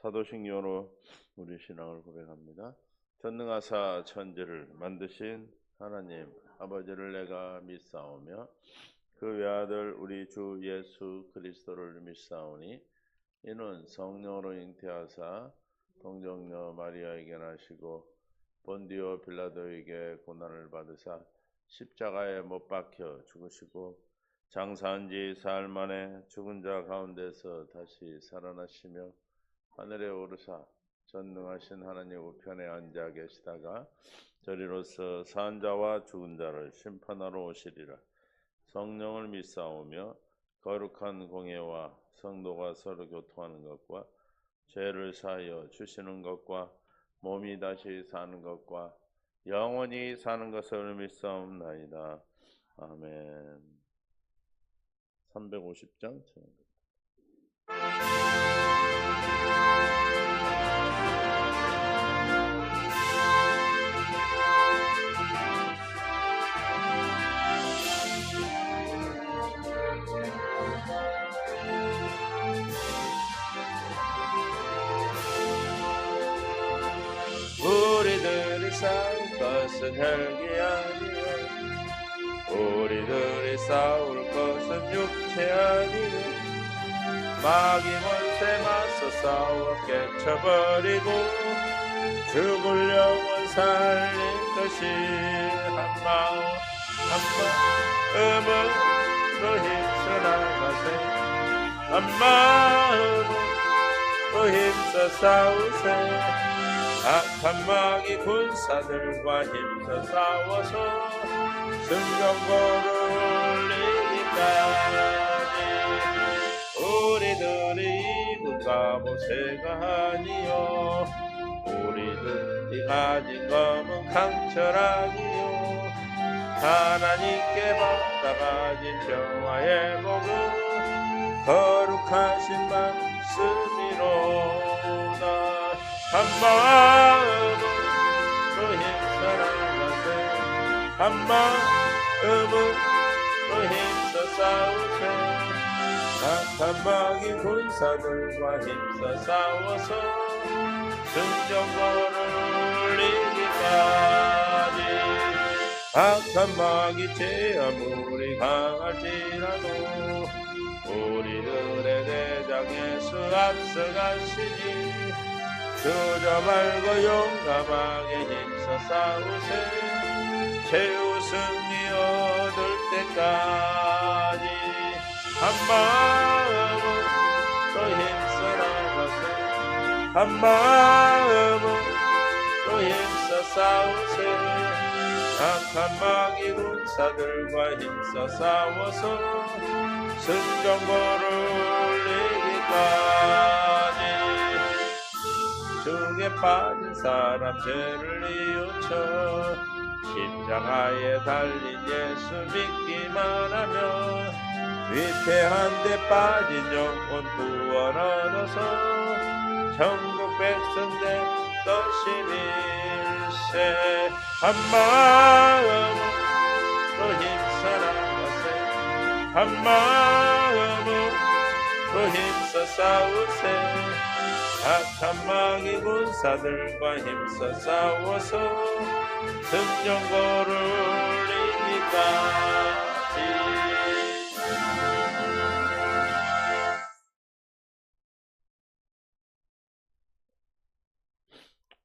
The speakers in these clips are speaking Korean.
사도신경으로 우리 신앙을 고백합니다. 전능하사 천지를 만드신 하나님 아버지를 내가 믿사오며 그 외아들 우리 주 예수 그리스도를 믿사오니 이는 성령으로 잉태하사 동정녀 마리아에게 나시고 본디오 빌라도에게 고난을 받으사 십자가에 못 박혀 죽으시고 장사한 지 사흘 만에 죽은 자 가운데서 다시 살아나시며 하늘에 오르사 전능하신 하나님 우편에 앉아 계시다가 저리로서 산 자와 죽은 자를 심판하러 오시리라. 성령을 믿사오며 거룩한 공예와 성도가 서로 교통하는 것과 죄를 사하여 주시는 것과 몸이 다시 사는 것과 영원히 사는 것을 믿사옵나이다. 아멘. 350장 우리들이 싸울 것은 혈기 아니요 우리들이 싸울 것은 육체 아니요 마귀 원수에 맞서 싸워 깨쳐버리고 죽을 영혼 살릴 것이 한마음으로 힘써 나가세 한마음으로 힘써 싸우세 악한 마귀 군사들과 힘써 싸워서 승전고를 올리기까지 우리들이 이군과 모세가 아니요 우리들이 가진 검은 강철아니요 하나님께 받아가진 평화의 복은 거룩하신 말씀이로다. 한마음으로 힘써 나가세 한마음으로 힘써 싸우세 악한 마귀 군사들과 힘써 싸워서 승전거를 올리기까지 악한 마귀 죄 아무리 강할지라도 우리들의 대장 예수 앞서가시니 주저 말고 용감하게 힘써 싸우세 최후 승리 얻을 때까지 한마음으로 힘써 나가세 한마음으로 힘써 싸우세 악한 마귀 군사들과 힘써 싸워서 승전고를 올리기까지 중에 빠진 사람 죄를 뉘우쳐 십자가에 달린 예수 믿기만 하면 위태한 데 빠진 영혼 구원 얻어서 천국 백성 된 것이밀세 한마음으로 힘써 나가세 한마음으로 힘써 싸우세 악한 마귀 군사들과 힘써 싸워서 승전고를 올리기까지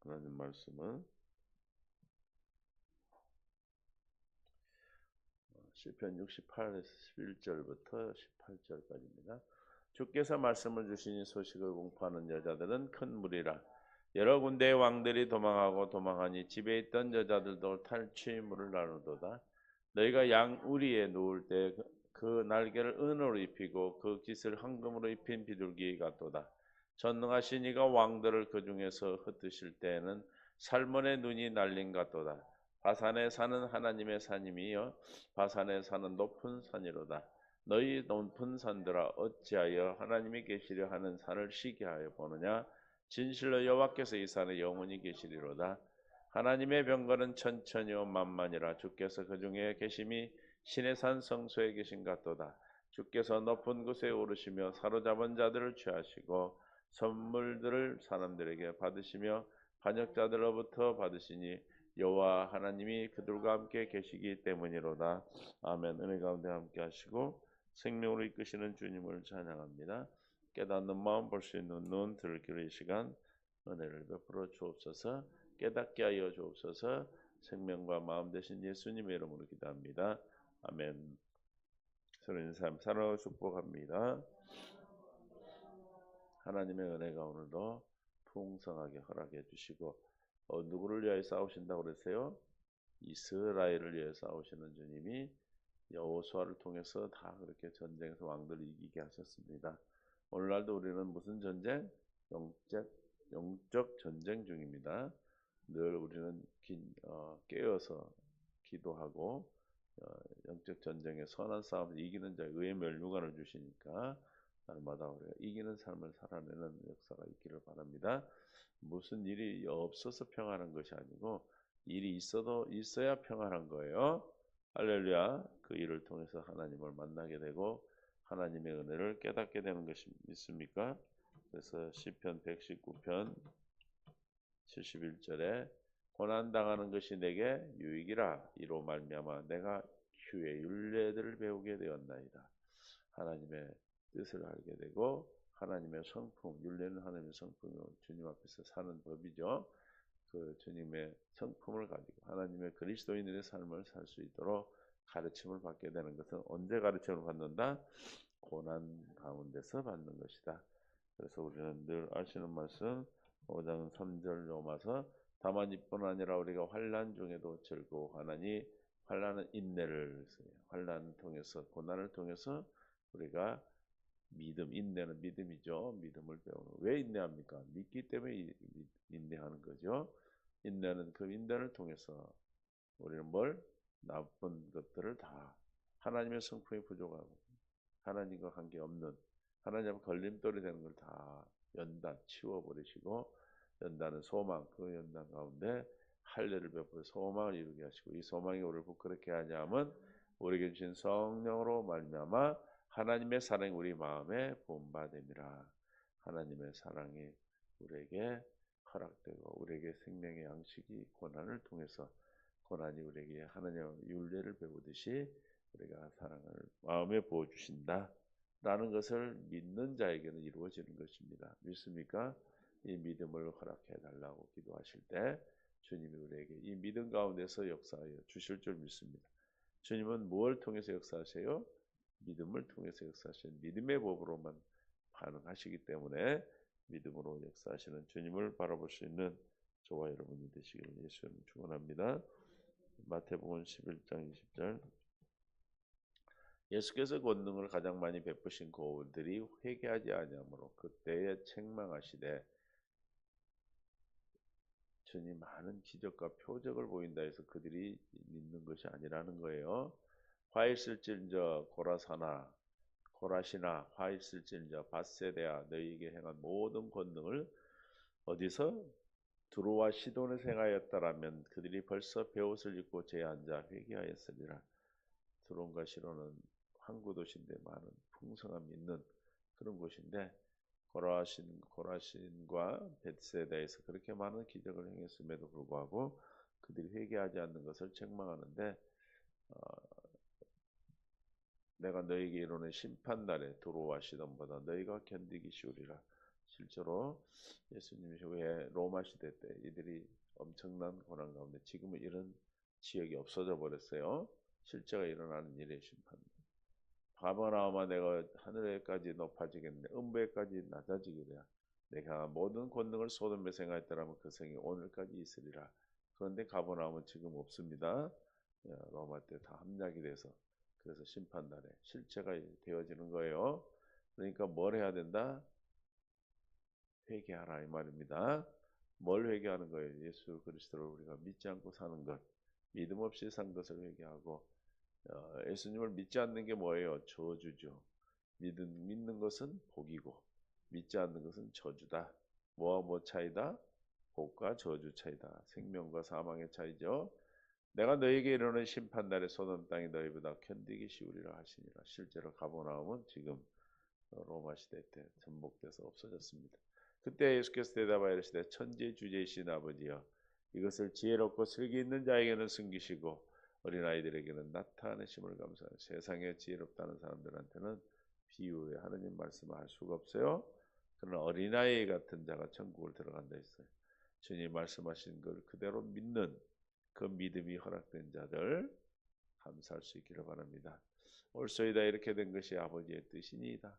하나님 말씀은 시편 68에서 11절부터 18절까지입니다. 주께서 말씀을 주시니 소식을 공포하는 여자들은 큰 무리라. 여러 군데의 왕들이 도망하니 집에 있던 여자들도 탈취물을 나누도다. 너희가 양 우리에 누울 때 그 날개를 은으로 입히고 그 깃을 황금으로 입힌 비둘기 같도다. 전능하신 이가 왕들을 그 중에서 흩으실 때에는 살몬의 눈이 날린 같도다. 바산에 사는 하나님의 산임이여 바산에 사는 높은 산이로다. 너희 높은 산들아 어찌하여 하나님이 계시려 하는 산을 시기하여 보느냐. 진실로 여호와께서 이 산에 영원히 계시리로다. 하나님의 병거는 천천히요 만만이라. 주께서 그 중에 계심이 신의 산 성소에 계신 같도다. 주께서 높은 곳에 오르시며 사로잡은 자들을 취하시고 선물들을 사람들에게 받으시며 반역자들로부터 받으시니 여호와 하나님이 그들과 함께 계시기 때문이로다. 아멘. 은혜 가운데 함께 하시고 생명으로 이끄시는 주님을 찬양합니다. 깨닫는 마음, 볼 수 있는 눈, 들을 귀를 이 시간 은혜를 베풀어 주옵소서. 깨닫게 하여 주옵소서. 생명과 마음 되신 예수님의 이름으로 기도합니다. 아멘. 서로인 삶 살아 축복합니다. 하나님의 은혜가 오늘도 풍성하게 허락해 주시고 누구를 위하여 싸우신다고 그랬어요? 이스라엘을 위하여 싸우시는 주님이 여호수아를 통해서 다 그렇게 전쟁에서 왕들을 이기게 하셨습니다. 오늘날도 우리는 무슨 전쟁? 영적 전쟁 중입니다. 늘 우리는 깨어서 기도하고 영적 전쟁에 선한 싸움을 이기는 자에 의의 멸류관을 주시니까 날마다 우리가 이기는 삶을 살아내는 역사가 있기를 바랍니다. 무슨 일이 없어서 평안한 것이 아니고 일이 있어야 평안한 거예요. 할렐루야. 그 일을 통해서 하나님을 만나게 되고 하나님의 은혜를 깨닫게 되는 것이 있습니까? 그래서 시편 119편 71절에 고난당하는 것이 내게 유익이라 이로 말미암아 내가 주의 율례들을 배우게 되었나이다. 하나님의 뜻을 알게 되고 하나님의 성품, 율례는 하나님의 성품이고 주님 앞에서 사는 법이죠. 그 주님의 성품을 가지고 하나님의 그리스도인의 삶을 살 수 있도록 가르침을 받게 되는 것은 언제 가르침을 받는다? 고난 가운데서 받는 것이다. 그래서 우리는 늘 아시는 말씀 5장 3절 로마서 다만 이뿐 아니라 우리가 환난 중에도 즐거워하나니 환난은 인내를 환난을 통해서 고난을 통해서 우리가 인내는 믿음이죠. 믿음을 배우는. 왜 인내합니까? 믿기 때문에 인내하는 거죠. 인내는 그 인내를 통해서 우리는 나쁜 것들을 다 하나님의 성품이 부족하고 하나님과 관계없는 하나님 걸림돌이 되는 걸 다 치워버리시고 연단은 소망, 그 연단 가운데 할례를 베풀어 소망을 이루게 하시고 이 소망이 우리를 부끄럽게 하냐면 우리에게 주신 성령으로 말미암아 하나님의 사랑이 우리 마음에 부음받음이라. 하나님의 사랑이 우리에게 허락되고 우리에게 생명의 양식이 고난을 통해서 고난이 우리에게 하나님의 율례를 배우듯이 우리가 사랑을 마음에 부어주신다 라는 것을 믿는 자에게는 이루어지는 것입니다. 믿습니까? 이 믿음을 허락해 달라고 기도하실 때 주님이 우리에게 이 믿음 가운데서 역사하여 주실 줄 믿습니다. 주님은 무엇을 통해서 역사하세요? 믿음을 통해서 역사하시는 믿음의 법으로만 반응하시기 때문에 믿음으로 역사하시는 주님을 바라볼 수 있는 저와 여러분이 되시기를 예수님 축원합니다. 마태복음 11장 20절 예수께서 권능을 가장 많이 베푸신 고울들이 회개하지 아니하므로 그때에 책망하시되 주님 많은 기적과 표적을 보인다 해서 그들이 믿는 것이 아니라는 거예요. 화 있을진저 고라시나 화 있을진저 밧세대야 너희에게 행한 모든 권능을 어디서 두로와 시돈에서 행하였다라면 그들이 벌써 베옷을 입고 제에 앉아 회개하였으리라. 두론과 시돈은 항구 도시인데 많은 풍성함이 있는 그런 곳인데 고라신과 벳세다에서 그렇게 많은 기적을 행했음에도 불구하고 그들이 회개하지 않는 것을 책망하는데 내가 너에게 이르는 심판날에 두로와 시돈보다 너희가 견디기 쉬우리라. 실제로 예수님이 후에 로마 시대 때 이들이 엄청난 고난 가운데 지금은 이런 지역이 없어져 버렸어요. 실제가 일어나는 일의 심판. 가버나움아 내가 하늘에까지 높아지겠네 음부에까지 낮아지기라. 내가 모든 권능을 소돔에 행하였더라면 그 성이 오늘까지 있으리라. 그런데 가버나움은 지금 없습니다. 로마 때 다 함락이 돼서 그래서 심판날에 실체가 되어지는 거예요. 그러니까 뭘 해야 된다? 회개하라 이 말입니다. 뭘 회개하는 거예요? 예수 그리스도를 우리가 믿지 않고 사는 것, 믿음 없이 산 것을 회개하고 예수님을 믿지 않는 게 뭐예요? 저주죠. 믿는 것은 복이고 믿지 않는 것은 저주다. 뭐와 뭐 차이다? 복과 저주 차이다. 생명과 사망의 차이죠. 내가 너에게 이르는 심판날에 소돔 땅이 너희보다 견디기 쉬우리라 하시니라. 실제로 가버나움은 지금 로마 시대 때 전복돼서 없어졌습니다. 그때 예수께서 대답하여 이르시되 천지주제이신 아버지여 이것을 지혜롭고 슬기 있는 자에게는 숨기시고 어린아이들에게는 나타내심을 감사하는 세상에 지혜롭다는 사람들한테는 비유의 하느님 말씀을 할 수가 없어요. 그러나 어린아이 같은 자가 천국을 들어간다 했어요. 주님 말씀하신 걸 그대로 믿는 그 믿음이 허락된 자들 감사할 수 있기를 바랍니다. 옳소이다 이렇게 된 것이 아버지의 뜻이니이다.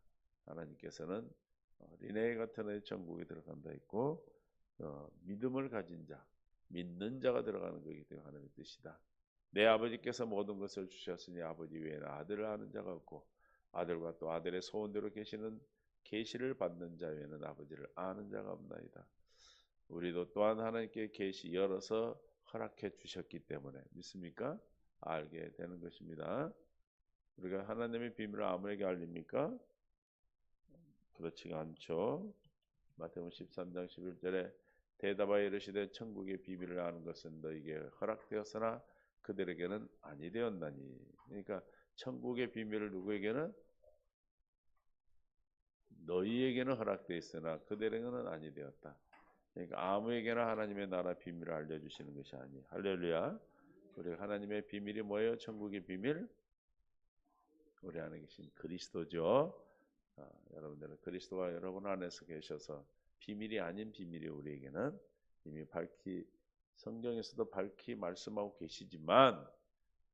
하나님께서는 어린아이 같은 애 천국에 들어간다 했고 믿음을 가진 자, 믿는 자가 들어가는 것이기 때문에 하나님의 뜻이다. 내 아버지께서 모든 것을 주셨으니 아버지 외에는 아들을 아는 자가 없고 아들과 또 아들의 소원대로 계시는 계시를 받는 자 외에는 아버지를 아는 자가 없나이다. 우리도 또한 하나님께 계시 열어서 허락해 주셨기 때문에 믿습니까? 알게 되는 것입니다. 우리가 하나님의 비밀을 아무에게 알립니까? 그렇지가 않죠. 마태복음 13장 11절에 대답하여 이르시되 천국의 비밀을 아는 것은 너희에게 허락되었으나 그들에게는 아니 되었나니. 그러니까 천국의 비밀을 누구에게는? 너희에게는 허락되어 있으나 그들에게는 아니 되었다. 그러니까 아무에게나 하나님의 나라 비밀을 알려주시는 것이 아니에요. 할렐루야. 우리 하나님의 비밀이 뭐예요? 천국의 비밀? 우리 안에 계신 그리스도죠. 여러분들은 그리스도가 여러분 안에서 계셔서 비밀이 아닌 비밀이 우리에게는 이미 밝히 성경에서도 밝히 말씀하고 계시지만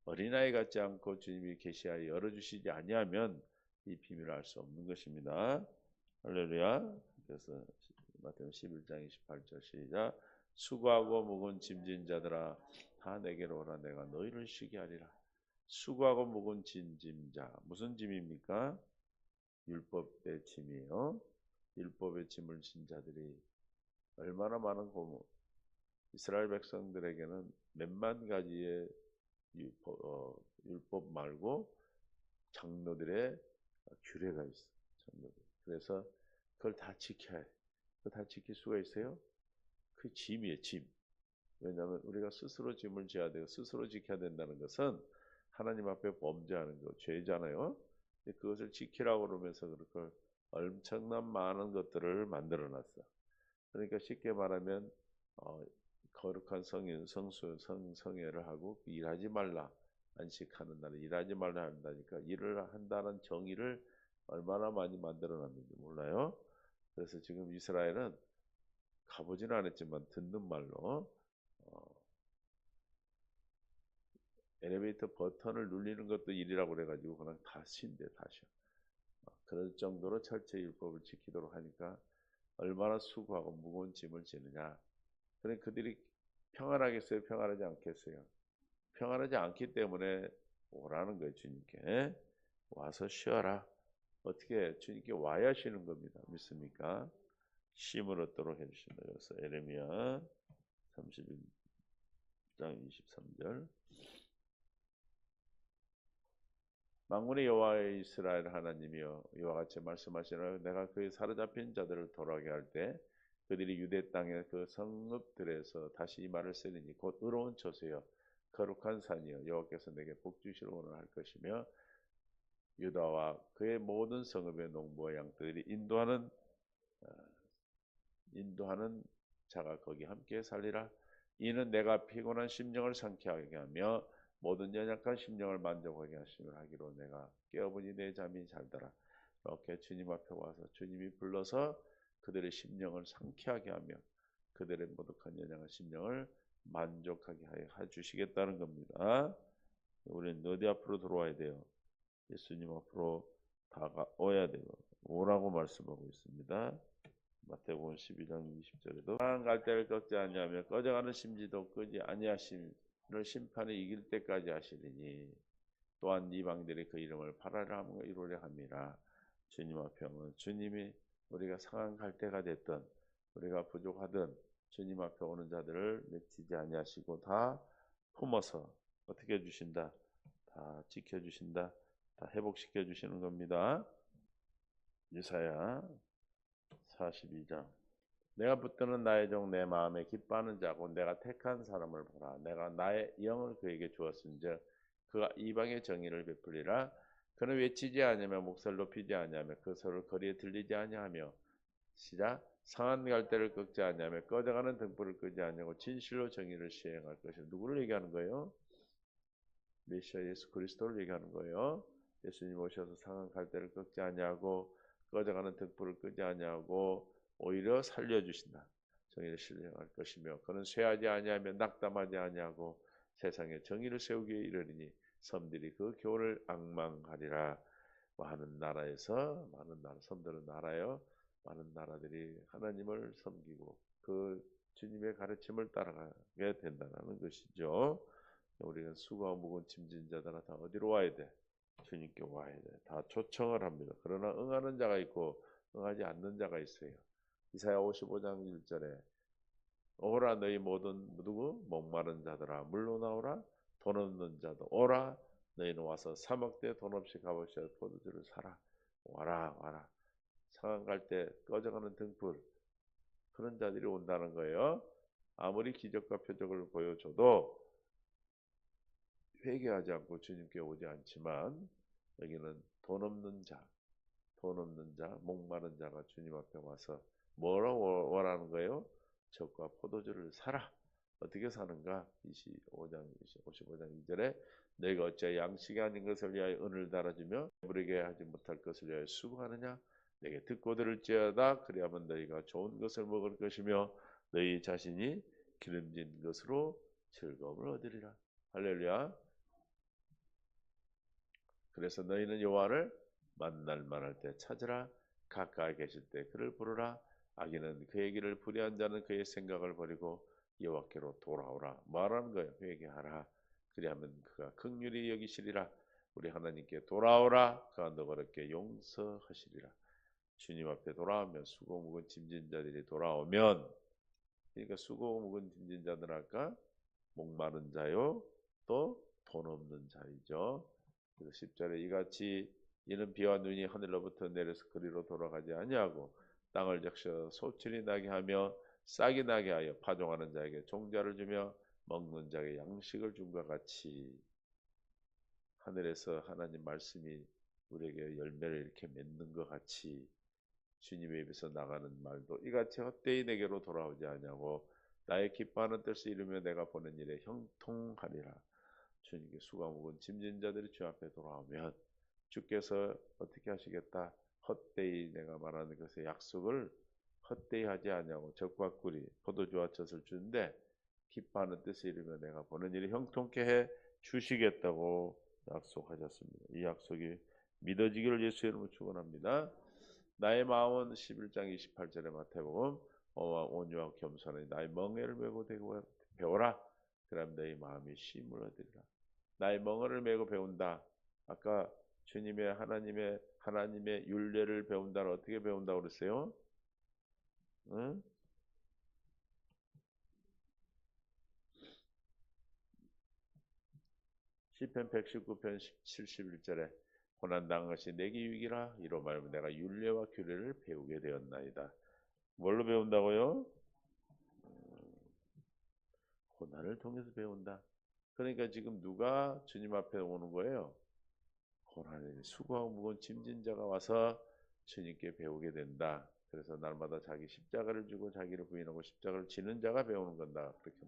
어린아이 같지 않고 주님이 계시하여 열어주시지 아니하면 이 비밀을 알 수 없는 것입니다. 할렐루야. 그래서 마태복음 11장 28절 시작. 수고하고 무거운 짐진 자들아 다 내게로 오라 내가 너희를 쉬게 하리라. 수고하고 무거운 짐자 무슨 짐입니까? 율법의 짐이에요. 율법의 짐을 진 자들이 얼마나 많은 고문. 이스라엘 백성들에게는 몇만 가지의 율법 말고 장로들의 규례가 있어. 장로들. 그래서 그걸 다 지켜야 해. 그걸 다 지킬 수가 있어요? 그 짐이에요, 짐. 왜냐하면 우리가 스스로 짐을 져야 되고 스스로 지켜야 된다는 것은 하나님 앞에 범죄하는 거, 죄잖아요. 그것을 지키라고 그러면서 그걸 엄청난 많은 것들을 만들어놨어. 그러니까 쉽게 말하면 거룩한 성인, 성회를 하고 일하지 말라. 안식하는 날에 일하지 말라 한다니까 일을 한다는 정의를 얼마나 많이 만들어놨는지 몰라요. 그래서 지금 이스라엘은 가보지는 않았지만 듣는 말로 엘리베이터 버튼을 누르는 것도 일이라고 그래가지고 그냥 다 쉰대 다시. 그럴 정도로 철저히 율법을 지키도록 하니까 얼마나 수고하고 무거운 짐을 지느냐. 그래 그들이 평안하겠어요? 평안하지 않겠어요? 평안하지 않기 때문에 오라는 거예요. 주님께 와서 쉬어라. 어떻게 주님께 와야 쉬는 겁니다. 믿습니까? 쉼을 얻도록 해주신다. 그래서 에레미야 31장 23절 만군의 여호와의 이스라엘 하나님이여 이와 같이 말씀하시노라. 내가 그의 사로잡힌 자들을 돌아오게 할 때 그들이 유대 땅의 그 성읍들에서 다시 이 말을 쓰리니 곧 의로운 처소여 거룩한 산이여 여호와께서 내게 복 주시러 원할 것이며 유다와 그의 모든 성읍의 농부와 양떼들이 인도하는 자가 거기 함께 살리라. 이는 내가 피곤한 심령을 상쾌하게 하며 모든 연약한 심령을 만족하게 하심을 하기로 내가 깨어보니 내 잠이 잘더라. 이렇게 주님 앞에 와서 주님이 불러서 그들의 심령을 상쾌하게 하며 그들의 모독한 연약한 심령을 만족하게 해 주시겠다는 겁니다. 우리는 어디 앞으로 들어와야 돼요? 예수님 앞으로 다가와야 돼요. 오라고 말씀하고 있습니다. 마태복음 12장 20절에도 상한 갈대를 꺾지 아니하며 꺼져가는 심지도 끄지 아니하심을 심판이 이길 때까지 하시리니 또한 이방들이 그 이름을 바라라 함과 이루려 함이라. 주님 앞에 오면 주님이 우리가 상한 갈대가 됐든 우리가 부족하든 주님 앞에 오는 자들을 내치지 아니하시고 다 품어서 어떻게 해주신다? 다 지켜주신다. 다 회복시켜 주시는 겁니다. 이사야 42장 내가 붙드는 나의 종 내 마음에 기뻐하는 자고 내가 택한 사람을 보라. 내가 나의 영을 그에게 주었은즉 그가 이방의 정의를 베풀리라. 그는 외치지 아니하며 목소리를 높이지 아니하며 그 소리를 거리에 들리지 아니하며 시작. 상한 갈대를 꺾지 아니하며 꺼져가는 등불을 끄지 아니하고 진실로 정의를 시행할 것이라. 누구를 얘기하는 거예요? 메시아 예수 그리스도를 얘기하는 거예요. 예수님 오셔서 상한 갈대를 꺾지 아니하고 꺼져가는 등불을 끄지 아니하고 오히려 살려주신다. 정의를 실행할 것이며 그는 쇠하지 아니하며 낙담하지 아니하고 세상에 정의를 세우기에 이르리니 섬들이 그 교훈을 앙망하리라. 많은 나라에서 많은 나라 섬들은 나라요. 많은 나라들이 하나님을 섬기고 그 주님의 가르침을 따라가게 된다는 것이죠. 우리가 수고하고 무거운 짐진 자들아 다 어디로 와야 돼? 주님께 와야 돼. 다 초청을 합니다. 그러나 응하는 자가 있고 응하지 않는 자가 있어요. 이사야 55장 1절에 오라 너희 모든 누구 목마른 자들아 물로 나오라 돈 없는 자도 오라 너희는 와서 사막대 돈 없이 값없이 포도주를 사라. 와라 와라. 상한 갈 때 꺼져가는 등불 그런 자들이 온다는 거예요. 아무리 기적과 표적을 보여줘도 회개하지 않고 주님께 오지 않지만 여기는 돈 없는 자, 목마른 자가 주님 앞에 와서 뭐라고 원하는 거예요? 젖과 포도주를 사라. 어떻게 사는가? 55장 2절에 내가 어찌 양식이 아닌 것을 위하여 은을 달아주며 배부르게 하지 못할 것을 위하여 수고하느냐? 내게 듣고 들을지어다. 그리하면 너희가 좋은 것을 먹을 것이며 너희 자신이 기름진 것으로 즐거움을 얻으리라. 할렐루야. 그래서 너희는 여호와를 만날 만할 때 찾으라. 가까이 계실 때 그를 부르라. 악인은 그의 길을 불의한 자는 그의 생각을 버리고 여호와께로 돌아오라. 말하는 거예요. 회개하라. 그리하면 그가 긍휼히 여기시리라. 우리 하나님께 돌아오라. 그가 너그럽게 용서하시리라. 주님 앞에 돌아오면 수고 묵은 짐진 자들이 돌아오면 그러니까 수고 묵은 짐진 자들 할까? 목마른 자요. 또 돈 없는 자이죠. 그래서 10절에 이같이 이는 비와 눈이 하늘로부터 내려서 그리로 돌아가지 아니하고 땅을 적셔 소출이 나게 하며 싹이 나게 하여 파종하는 자에게 종자를 주며 먹는 자에게 양식을 준과 같이 하늘에서 하나님 말씀이 우리에게 열매를 이렇게 맺는 것 같이 주님의 입에서 나가는 말도 이같이 헛되이 내게로 돌아오지 아니하고 나의 기뻐하는 뜻을 이루며 내가 보낸 일에 형통하리라. 주님께 수고 묵은 짐진 자들이 주 앞에 돌아오면 주께서 어떻게 하시겠다? 헛되이 내가 말하는 것의 약속을 헛되이 하지 아니하고 젖과 꿀이 포도주와 젖을 주는데 기뻐하는 뜻을 이루며 내가 보낸 일이 형통케 해 주시겠다고 약속하셨습니다. 이 약속이 믿어지기를 예수의 이름으로 축원합니다. 나의 마음은 11장 28절에 마태복음 온유하고 겸손하니 나의 멍에를 메고 배워라. 그럼 너희 마음이 쉼을 얻으리라. 나의 멍에를 메고 배운다. 아까 주님의 하나님의 율례를 배운다는 어떻게 배운다고 그랬어요? 응? 시편 119편 71절에 고난당한 것이 내게 유익이라 이로 말하면 내가 율례와 규례를 배우게 되었나이다. 뭘로 배운다고요? 고난을 통해서 배운다. 그러니까 지금 누가 주님 앞에 오는 거예요? 고난에 수고하고 무거운 짐진 자가 와서 주님께 배우게 된다. 그래서 날마다 자기 십자가를 지고 자기를 부인하고 십자가를 지는 자가 배우는 건다. 그렇게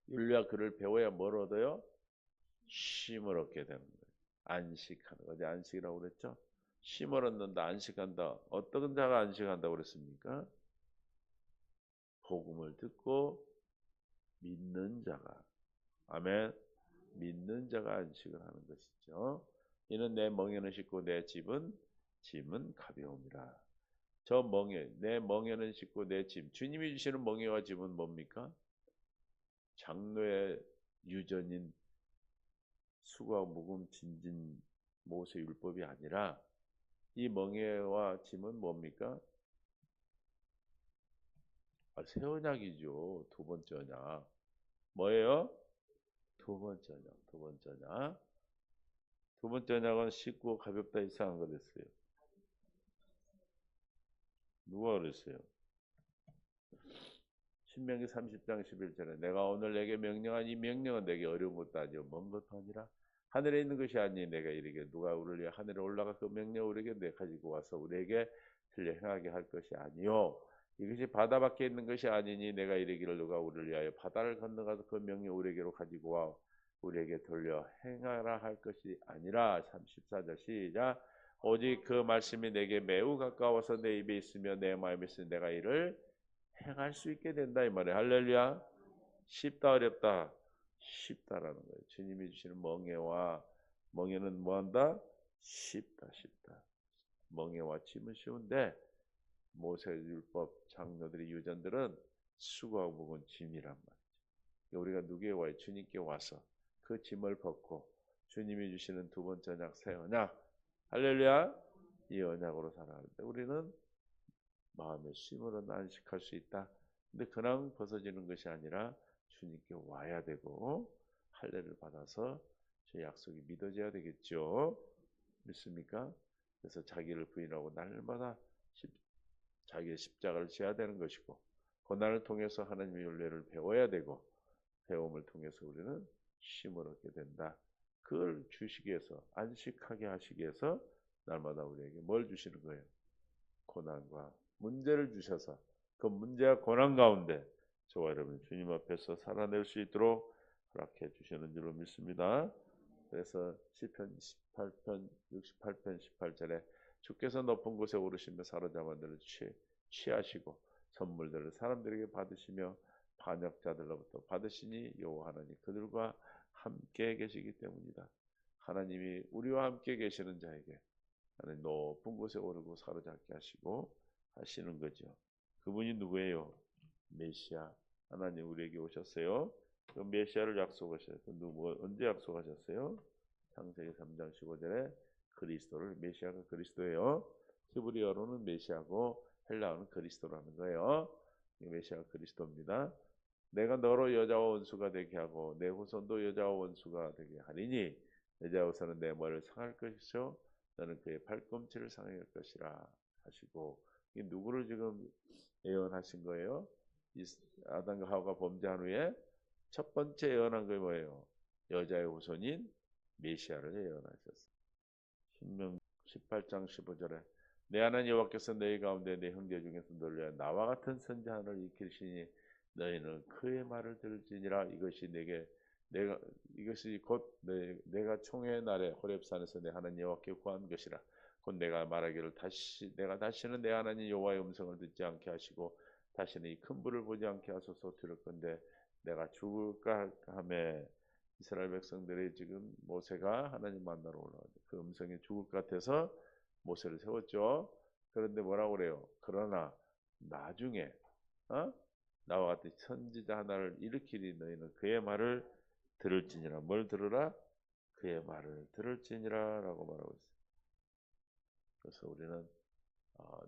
율례와 그를 배워야 뭘 얻어요? 쉼을 얻게 되는 거예요. 안식하는 거지. 안식이라고 그랬죠? 쉼을 얻는다. 안식한다. 어떤 자가 안식한다고 그랬습니까? 복음을 듣고 믿는 자가. 아멘. 믿는 자가 안식을 하는 것이죠. 이는 내 멍에는 씻고 내 짐은 가벼움이라. 저 멍에, 내 멍에는 씻고 내 짐. 주님이 주시는 멍에와 짐은 뭡니까? 장로의 유전인 수고하고 무거운 짐진 모세 율법이 아니라 이 멍에와 짐은 뭡니까? 새 언약이죠. 두 번째 언약. 뭐예요? 두 번째 언약. 두 번째 언약은 쉽고 가볍다 이상한 거 됐어요. 누가 그랬어요? 신명기 30장 11절에 내가 오늘 내게 명령한 이 명령은 내게 어려운 것도 아니요 먼 것도 아니라 하늘에 있는 것이 아니 내가 이르게 누가 우리를 위해 하늘에 올라가 그 명령을 우리에게 내 가지고 와서 우리에게 들려 행하게 할 것이 아니요 이것이 바다 밖에 있는 것이 아니니 내가 이르기를 누가 우리를 위하여 바다를 건너가서 그 명령 우리에게로 가지고 와 우리에게 돌려 행하라 할 것이 아니라 34절 시작 오직 그 말씀이 내게 매우 가까워서 내 입에 있으며 내 마음에 있으니 내가 이를 행할 수 있게 된다 이 말이에요. 할렐루야. 쉽다 어렵다? 쉽다라는 거예요. 주님이 주시는 멍에는 뭐한다? 쉽다 쉽다. 멍에와 짐은 쉬운데 모세율법 장로들의 유전들은 수고하고 묵은 짐이란 말이죠. 우리가 누구에 와요? 주님께 와서 그 짐을 벗고 주님이 주시는 두 번째 언약 새 언약 할렐루야 이 언약으로 살아가는데 우리는 마음의 쉼으로 안식할 수 있다. 근데 그냥 벗어지는 것이 아니라 주님께 와야 되고 할례를 받아서 제 약속이 믿어져야 되겠죠. 믿습니까? 그래서 자기를 부인하고 날마다 자기의 십자가를 져야 되는 것이고 고난을 통해서 하나님의 윤례를 배워야 되고 배움을 통해서 우리는 쉼을 얻게 된다. 그걸 주시기 위해서 안식하게 하시기 위해서 날마다 우리에게 뭘 주시는 거예요? 고난과 문제를 주셔서 그 문제와 고난 가운데 저와 여러분 주님 앞에서 살아낼 수 있도록 허락해 주시는 줄로 믿습니다. 그래서 시편 18편 68편 18절에 주께서 높은 곳에 오르시며 사로잡은 자를 취하시고 선물들을 사람들에게 받으시며 반역자들로부터 받으시니 여호와 하나님 그들과 함께 계시기 때문이다. 하나님이 우리와 함께 계시는 자에게 하나님 높은 곳에 오르고 사로잡게 하시고 하시는 거죠. 그분이 누구예요? 메시아. 하나님 우리에게 오셨어요. 그 메시아를 약속하셨어요. 언제 약속하셨어요? 창세기 3장 15절에 그리스도를 메시아가 그리스도예요. 히브리어로는 메시아고 헬라어는 그리스도라는 거예요. 메시아가 그리스도입니다. 내가 너로 여자와 원수가 되게 하고 내 후손도 여자와 원수가 되게 하리니 여자와 후손은 내 머리를 상할 것이요 너는 그의 발꿈치를 상할 것이라 하시고 이 누구를 지금 예언하신 거예요? 아담과 하와가 범죄한 후에 첫 번째 예언한 게 뭐예요? 여자의 후손인 메시아를 예언하셨어요. 신명 18장 15절에 내 하나님 여호와께서 너희 가운데 내 형제 중에서 너를 위하여 나와 같은 선지자 하나를 일으키시니 너희는 그의 말을 들을지니라 이것이 곧 내가 총회 날에 호렙산에서 내 하나님 여호와께 구한 것이라 곧 내가 말하기를 내가 다시는 내 하나님 여호와의 음성을 듣지 않게 하시고 다시는 이 큰 불을 보지 않게 하소서 들을 건데 내가 죽을까 하매 이스라엘 백성들이 지금 모세가 하나님 만나러 올라가죠. 그 음성이 죽을 것 같아서 모세를 세웠죠. 그런데 뭐라고 그래요? 그러나 나중에 나와 같은 선지자 하나를 일으키리 너희는 그의 말을 들을지니라. 뭘 들으라? 그의 말을 들을지니라 라고 말하고 있어요. 그래서 우리는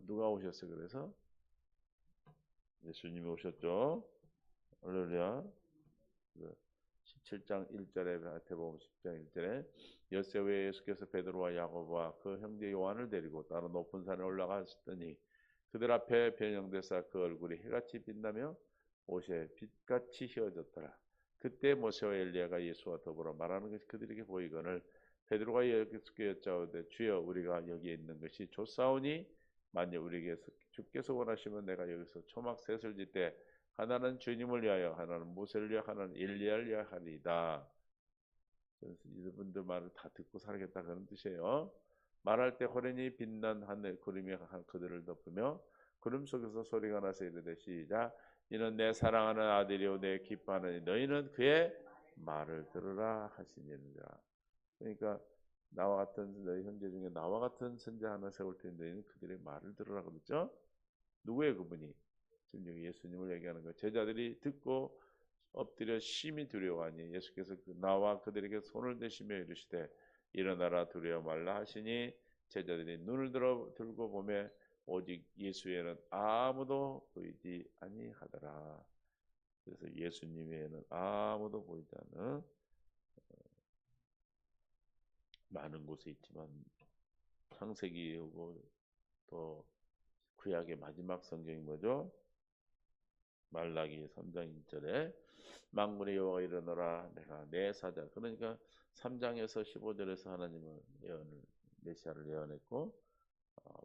누가 오셨어요? 그래서 예수님이 오셨죠. 할렐루야. 17장 1절에 마태복음 10장 1절에 엿새 후에 예수께서 베드로와 야고보와 그 형제 요한을 데리고 따로 높은 산에 올라가시더니 그들 앞에 변형되사 그 얼굴이 해같이 빛나며 옷에 빛같이 휘어졌더라. 그때 모세와 엘리야가 예수와 더불어 말하는 것이 그들에게 보이거늘 베드로가 예수께 여짜오되 주여 우리가 여기에 있는 것이 좋사오니 만일 우리에게서 주께서 원하시면 내가 여기서 초막 셋을 짓되 하나는 주님을 위하여 하나는 모세를 위하여 하나는 엘리야를 위하여 하리이다. 그래서 이분들 말을 다 듣고 살겠다 그런 뜻이에요. 말할 때 호련히 빛난 하늘 구름이 그들을 덮으며 구름 속에서 소리가 나서 이르되 시작 이는 내 사랑하는 아들이요 내 기뻐하는 너희는 그의 말을 들으라 하시니라. 그러니까 나와 같은 너희 형제 중에 나와 같은 선자 하나 세울 텐데 너희는 그들의 말을 들으라 그랬죠. 누구예요 그분이? 지금 여기 예수님을 얘기하는 거예요. 제자들이 듣고 엎드려 심히 두려워하니 예수께서 나와 그들에게 손을 대시며 이르시되 일어나라 두려워 말라 하시니 제자들이 눈을 들고 보매 오직 예수에는 아무도 보이지 아니하더라. 그래서 예수님 외에는 아무도 보이지 않는 많은 곳에 있지만 창세기하고 또 구약의 마지막 성경이 뭐죠? 말라기 3장 1절에 만군의 여호와가 일어나라 내가 내 사자 그러니까 3장에서 15절에서 하나님은 메시아를 예언했고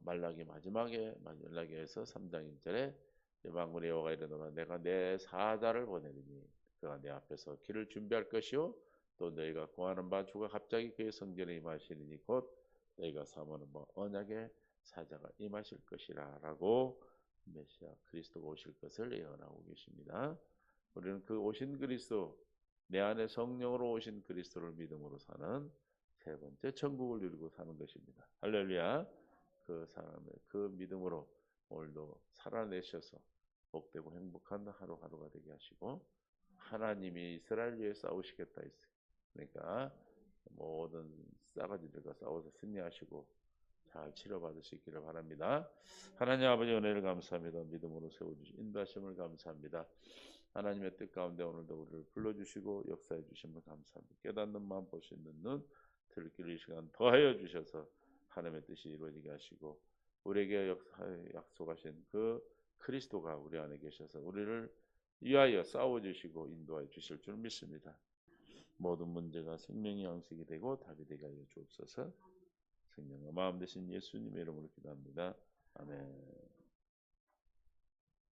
말라기 마지막에 말라기에서 3장 1절에 만군의 여호와가 이르노라 내가 내 사자를 보내리니 그가 내 앞에서 길을 준비할 것이요 또 너희가 구하는 바 주가 갑자기 그의 성전에 임하시리니 곧 너희가 사모하는 바 언약의 사자가 임하실 것이라 라고 메시아 그리스도가 오실 것을 예언하고 계십니다. 우리는 그 오신 그리스도 내 안에 성령으로 오신 그리스도를 믿음으로 사는 세 번째 천국을 누리고 사는 것입니다. 할렐루야. 그 사람의 그 믿음으로 오늘도 살아내셔서 복되고 행복한 하루하루가 되게 하시고 하나님이 이스라엘 위해 싸우시겠다 했어요. 그러니까 모든 싸가지들과 싸워서 승리하시고 잘 치료받을 수 있기를 바랍니다. 하나님 아버지 은혜를 감사합니다. 믿음으로 세워주신 인도하심을 감사합니다. 하나님의 뜻 가운데 오늘도 우리를 불러주시고 역사해 주심을 감사합니다. 깨닫는 마음 볼 수 있는 눈 들길 이 시간 더하여 주셔서 하나님의 뜻이 이루어지게 하시고 우리에게 약속하신 그 그리스도가 우리 안에 계셔서 우리를 위하여 싸워주시고 인도하여 주실 줄 믿습니다. 모든 문제가 생명의 양식이 되고 답이 되게 하여 주옵소서. 생명과 마음 되신 예수님의 이름으로 기도합니다. 아멘.